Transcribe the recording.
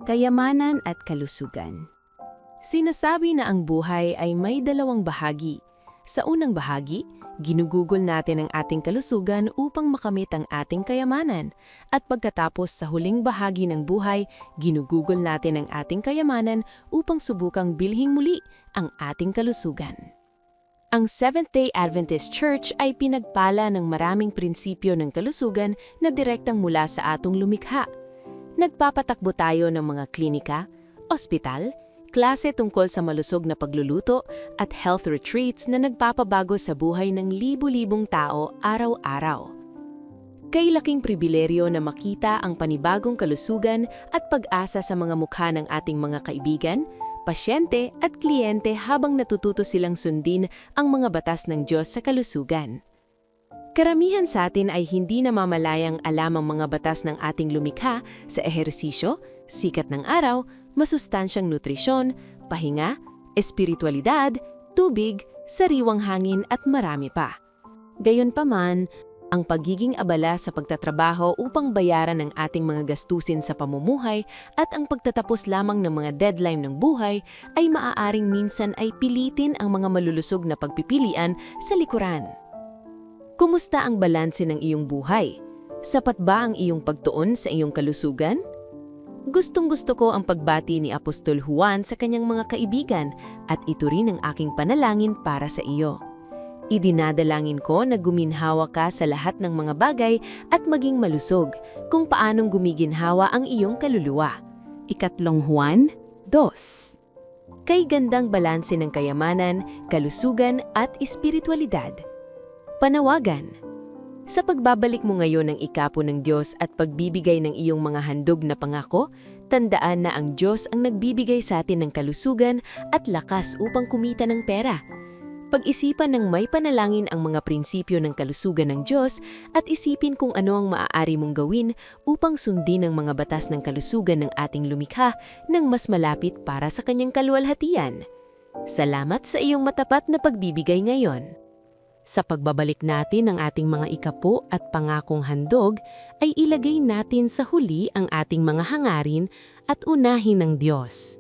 Kayamanan at kalusugan. Sinasabi na ang buhay ay may dalawang bahagi. Sa unang bahagi, ginugugol natin ang ating kalusugan upang makamit ang ating kayamanan. At pagkatapos sa huling bahagi ng buhay, ginugugol natin ang ating kayamanan upang subukang bilhing muli ang ating kalusugan. Ang Seventh-day Adventist Church ay pinagpala ng maraming prinsipyo ng kalusugan na direktang mula sa atong lumikha. Nagpapatakbo tayo ng mga klinika, ospital, klase tungkol sa malusog na pagluluto at health retreats na nagpapabago sa buhay ng libu-libong tao araw-araw. Kay laking pribileryo na makita ang panibagong kalusugan at pag-asa sa mga mukha ng ating mga kaibigan, pasyente at kliyente habang natututo silang sundin ang mga batas ng Diyos sa kalusugan. Karamihan sa atin ay hindi namamalayang alam ang mga batas ng ating lumikha sa ehersisyo, sikat ng araw, masustansyang nutrisyon, pahinga, espiritualidad, tubig, sariwang hangin at marami pa. Gayunpaman, ang pagiging abala sa pagtatrabaho upang bayaran ang ating mga gastusin sa pamumuhay at ang pagtatapos lamang ng mga deadline ng buhay ay maaaring minsan ay pilitin ang mga malulusog na pagpipilian sa likuran. Kumusta ang balanse ng iyong buhay? Sapat ba ang iyong pagtuon sa iyong kalusugan? Gustong-gusto ko ang pagbati ni Apostol Juan sa kanyang mga kaibigan at ito rin ang aking panalangin para sa iyo. Idinadalangin ko na guminhawa ka sa lahat ng mga bagay at maging malusog kung paanong gumiginhawa ang iyong kaluluwa. Ikatlong Juan 2. Kay gandang balanse ng kayamanan, kalusugan at espiritualidad. Panawagan. Sa pagbabalik mo ngayon ng ikapo ng Diyos at pagbibigay ng iyong mga handog na pangako, tandaan na ang Diyos ang nagbibigay sa atin ng kalusugan at lakas upang kumita ng pera. Pag-isipan ng may panalangin ang mga prinsipyo ng kalusugan ng Diyos at isipin kung ano ang maaari mong gawin upang sundin ang mga batas ng kalusugan ng ating lumikha ng mas malapit para sa kanyang kaluwalhatian. Salamat sa iyong matapat na pagbibigay ngayon. Sa pagbabalik natin ng ating mga ikapo at pangakong handog, ay ilagay natin sa huli ang ating mga hangarin at unahin ng Diyos.